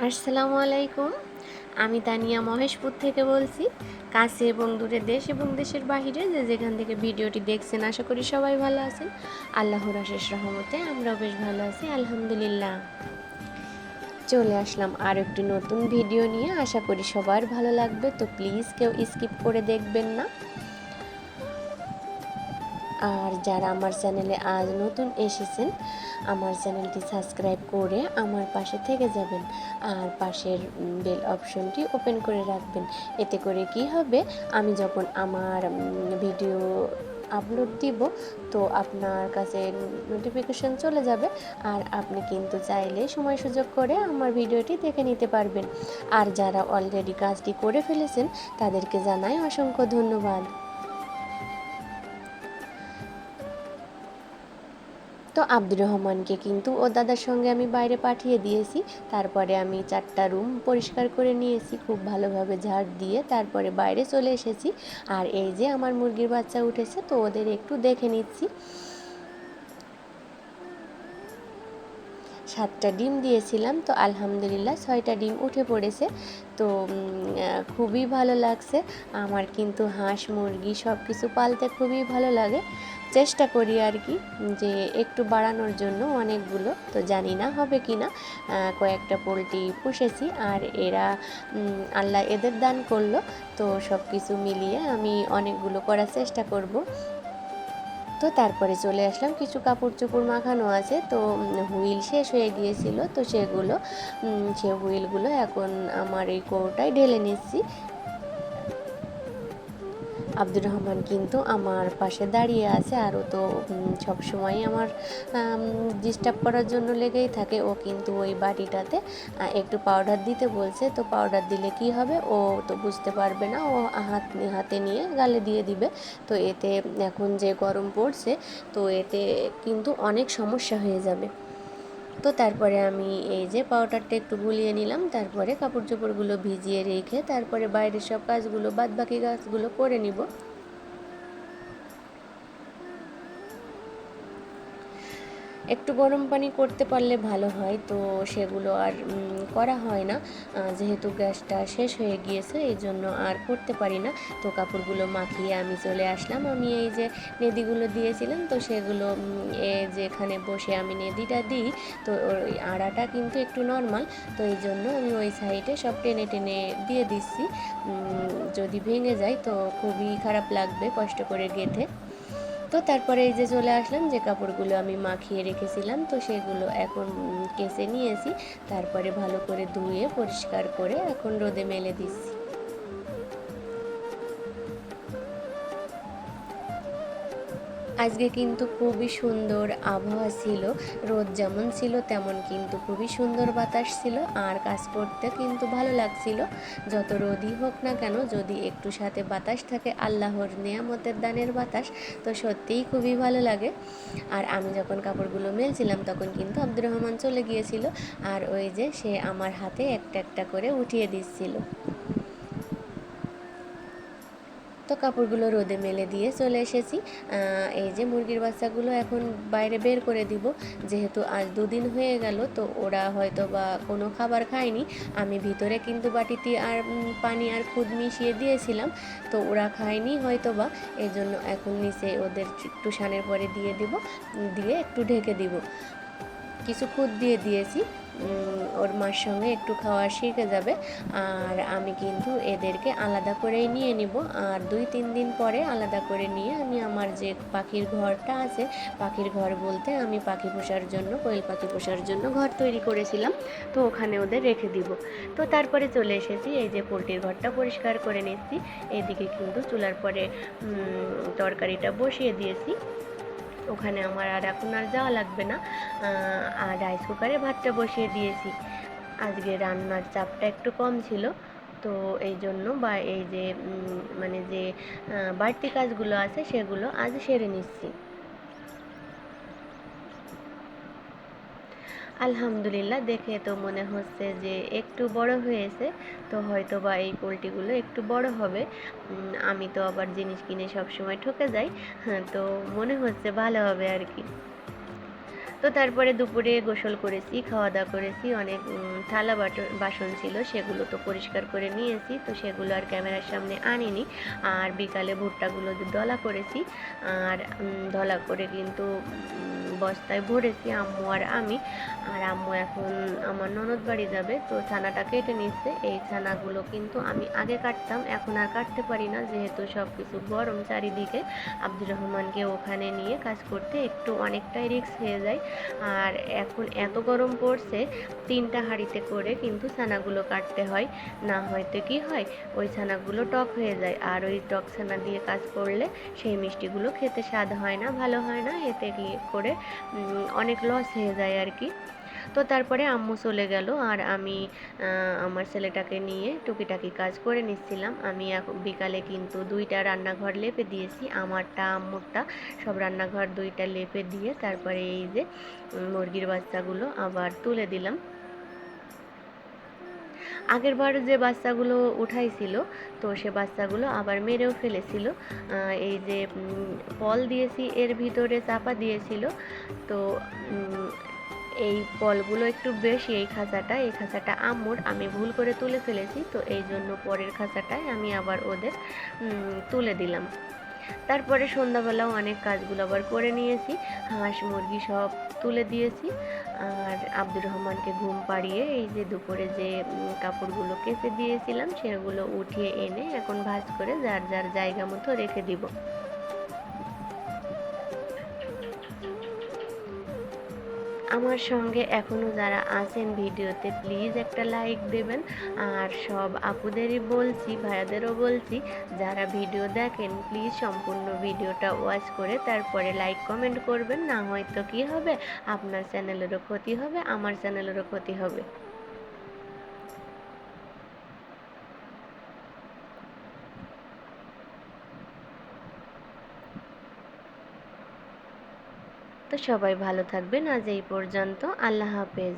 আসসালামু আলাইকুম। আমি তানিয়া মহেশপুর থেকে বলছি। কাছে এবং দূরে, দেশ এবং দেশের বাহিরে যে যেখান থেকে ভিডিওটি দেখছেন, আশা করি সবাই ভালো আছেন। আল্লাহর অশেষ রহমতে আমরাও বেশ ভালো আছি, আলহামদুলিল্লাহ। চলে আসলাম আর একটি নতুন ভিডিও নিয়ে। আশা করি সবার ভালো লাগবে, তো প্লিজ কেউ স্কিপ করে দেখবেন না। আর যারা আমার চ্যানেলে আজ নতুন এসেছেন, আমার চ্যানেলটি সাবস্ক্রাইব করে আমার পাশে থেকে যাবেন। আর পাশের বেল অপশনটি ওপেন করে রাখবেন। এতে করে কি হবে, আমি যখন আমার ভিডিও আপলোড দিব তো আপনার কাছে নোটিফিকেশন চলে যাবে। আর আপনি কিন্তু চাইলে সময় সুযোগ করে আমার ভিডিওটি দেখে নিতে পারবেন। আর যারা অলরেডি কাজটি করে ফেলেছেন তাদেরকে জানাই অসংখ্য ধন্যবাদ। তো আব্দুর রহমানকে কিন্তু ও দাদার সঙ্গে আমি বাইরে পাঠিয়ে দিয়েছি। তারপরে আমি 4টা রুম পরিষ্কার করে নিয়েছি খুব ভালোভাবে ঝাড় দিয়ে। তারপরে বাইরে চলে এসেছি। আর এই যে আমার মুরগির বাচ্চা উঠেছে, তো ওদের একটু দেখে নিচ্ছি। 7টা ডিম দিয়েছিলাম, তো আলহামদুলিল্লাহ 6টা ডিম উঠে পড়েছে। তো খুবই ভালো লাগছে। আমার কিন্তু হাঁস মুরগি সব কিছু পালতে খুবই ভালো লাগে। চেষ্টা করি আর কি যে একটু বাড়ানোর জন্য অনেকগুলো, তো জানি না হবে কি না। কয়েকটা পোলট্রি পুষেছি আর এরা আল্লাহ এদের দান করলো। তো সব কিছু মিলিয়ে আমি অনেকগুলো করার চেষ্টা করব। তো তারপরে চলে আসলাম, কিছু কাপড় চোপড় মাখানো আছে, তো হুইল শেষ হয়ে গিয়েছিল, তো সেগুলো সে হুইলগুলো এখন আমার এই কৌটায় ঢেলে নিচ্ছি। আব্দুর রহমান কিন্তু আমার পাশে দাঁড়িয়ে আছে, আর ও তো সবসময় আমার ডিস্টার্ব করার জন্য লেগেই থাকে। ও কিন্তু ওই বাটিটাতে একটু পাউডার দিতে বলছে, তো পাউডার দিলে কি হবে, ও তো বুঝতে পারবে না, ও হাতে নিয়ে গালে দিয়ে দিবে। তো এতে এখন যে গরম পড়ছে, তো এতে কিন্তু অনেক সমস্যা হয়ে যাবে। তো তারপরে আমি এই যে পাউডারটা একটু গুলিয়ে নিলাম। তারপরে কাপড় চোপড়গুলো ভিজিয়ে রেখে তারপরে বাইরের সব কাজগুলো, বাদবাকি কাজগুলো করে নিব। একটু গরম পানি করতে পারলে ভালো হয়, তো সেগুলো আর করা হয় না। যেহেতু গ্যাসটা শেষ হয়ে গিয়েছে, এই জন্য আর করতে পারি না। তো কাপড়গুলো মাখিয়ে আমি চলে আসলাম। আমি এই যে নেদিগুলো দিয়েছিলাম, তো সেগুলো যেখানে বসে আমি নেদিটা দিই, তো ওই আড়াটা কিন্তু একটু নর্মাল, তো এই জন্য আমি ওই সাইডে সব টেনে টেনে দিয়ে দিচ্ছি। যদি ভেঙে যায় তো খুবই খারাপ লাগবে কষ্ট করে গেঁথে। তো তারপরে এই যে চলে আসলাম, যে কাপড়গুলো আমি মাখিয়ে রেখেছিলাম, তো সেগুলো এখন কেচে নিয়েছি। তারপরে ভালো করে ধুয়ে পরিষ্কার করে এখন রোদে মেলে দিচ্ছি। আজকে কিন্তু খুবই সুন্দর আবহাওয়া ছিল। রোদ যেমন ছিল তেমন কিন্তু খুবই সুন্দর বাতাস ছিল, আর কাজ করতে কিন্তু ভালো লাগছিল। যত রোদই হোক না কেন, যদি একটু সাথে বাতাস থাকে, আল্লাহর নেয়ামতের দানের বাতাস, তো সত্যিই খুবই ভালো লাগে। আর আমি যখন কাপড়গুলো মেলছিলাম তখন কিন্তু আব্দুর রহমান চলে গিয়েছিল, আর ওই যে সে আমার হাতে একটা একটা করে উঠিয়ে দিচ্ছিল। তো কাপড়গুলো রোদে মেলে দিয়ে চলে এসেছি। এই যে মুরগির বাচ্চাগুলো এখন বাইরে বের করে দিব, যেহেতু আজ 2 দিন হয়ে গেল, তো ওরা হয়তো বা কোনো খাবার খায়নি। আমি ভিতরে কিন্তু বাটিতে আর পানি আর খুদ মিশিয়ে দিয়েছিলাম, তো ওরা খায়নি হয়তো বা, এই জন্য এখন নিচে ওদের একটু সানের পরে দিয়ে দিব, দিয়ে একটু ঢেকে দিব। কিছু খুদ দিয়ে দিয়েছি, ওর মার সঙ্গে একটু খাওয়া শিখে যাবে। আর আমি কিন্তু এদেরকে আলাদা করেই নিয়ে নিব, আর 2-3 দিন পরে আলাদা করে নিয়ে আমি আমার যে পাখির ঘরটা আছে, পাখির ঘর বলতে আমি পাখি পোষার জন্য, কোয়েল পাখি পোষার জন্য ঘর তৈরি করেছিলাম, তো ওখানে ওদের রেখে দিব। তো তারপরে চলে এসেছি, এই যে পোলট্রির ঘরটা পরিষ্কার করে নিচ্ছি। এদিকে কিন্তু চুলার পরে তরকারিটা বসিয়ে দিয়েছি। ওখানে আমার আর এখন আর যাওয়া লাগবে না। আর রাইস কুকারে ভাতটা বসিয়ে দিয়েছি। আজকে রান্নার চাপটা একটু কম ছিল, তো এই জন্য বা এই যে মানে যে বাড়তি কাজগুলো আছে সেগুলো আজ সেরে নিচ্ছি। আলহামদুলিল্লাহ, দেখে তো মনে হচ্ছে যে একটু বড় হয়েছে, তো হয়তো বা এই পোলট্রিগুলো একটু বড় হবে। আমি তো আবার জিনিস কিনে সবসময় ঠকে যাই, হ্যাঁ, তো মনে হচ্ছে ভালো হবে আর কি। তো তারপরে দুপুরে গোসল করেছি, খাওয়া দাওয়া করেছি, অনেক থালা বাসন ছিল সেগুলো তো পরিষ্কার করে নিয়েছি, তো সেগুলো আর ক্যামেরার সামনে আনিনি। আর বিকালে ভুট্টাগুলো দলা করেছি, আর দলা করে কিন্তু বস্তায় ভরেছি আম্মু আর আমি। আর আম্মু এখন আমার ননদ বাড়ি যাবে, তো ছানাটা কেটে নিচ্ছে। এই ছানাগুলো কিন্তু আমি আগে কাটতাম, এখন আর কাটতে পারি না, যেহেতু সব কিছু গরম চারিদিকে। আব্দুর রহমানকে ওখানে নিয়ে কাজ করতে একটু অনেকটাই রিস্ক হয়ে যায়। আর এখন এত গরম পড়ছে, 3টা হাঁড়িতে করে কিন্তু ছানাগুলো কাটতে হয়, না হয়তো কি হয় ওই ছানাগুলো টক হয়ে যায়, আর ওই টক ছানা দিয়ে কাজ করলে সেই মিষ্টিগুলো খেতে স্বাদ হয় না, ভালো হয় না, এতে কি করে অনেক লস হয়ে যায় আর কি। তো তারপরে আম্মু চলে গেল, আর আমি আমার ছেলেটাকে নিয়ে টুকিটাকি কাজ করে নিচ্ছিলাম। আমি এখন বিকালে কিন্তু 2টা রান্নাঘর লেপে দিয়েছি, আমারটা আম্মুরটা, সব রান্নাঘর 2টা লেপে দিয়ে তারপরে এই যে মুরগির বাচ্চাগুলো আবার তুলে দিলাম। আগের বার যে বাচ্চাগুলো উঠাইছিল, তো সে বাচ্চাগুলো আবার মেরেও ফেলেছিল। এই যে পল দিয়েছি এর ভিতরে চাপা দিয়েছিল, তো এই পলগুলো একটু বেশি, এই খাঁচাটা আম্মুর, আমি ভুল করে তুলে ফেলেছি, তো এই জন্য পরের খাঁচাটায় আমি আবার ওদের তুলে দিলাম। তারপরে সন্ধ্যাবেলাও অনেক কাজগুলো আবার করে নিয়েছি, হাঁস মুরগি সব তুলে দিয়েছি। আর আব্দুর রহমানকে ঘুম পাড়িয়ে এই যে দুপুরে যে কাপড়গুলো কেচে দিয়েছিলাম সেগুলো উঠিয়ে এনে এখন ভাঁজ করে যার যার জায়গা মতো রেখে দিব। আমার সঙ্গে এখনও যারা আছেন ভিডিওতে প্লিজ একটা লাইক দেবেন। আর সব আপুদেরই বলছি, ভাইয়াদেরও বলছি, যারা ভিডিও দেখেন প্লিজ সম্পূর্ণ ভিডিওটা ওয়াচ করে তারপরে লাইক কমেন্ট করবেন, না হয়তো কি হবে, আপনার চ্যানেলেরও ক্ষতি হবে, আমার চ্যানেলেরও ক্ষতি হবে। তো সবাই ভালো থাকবেন, আজ এই পর্যন্ত, আল্লাহ হাফেজ।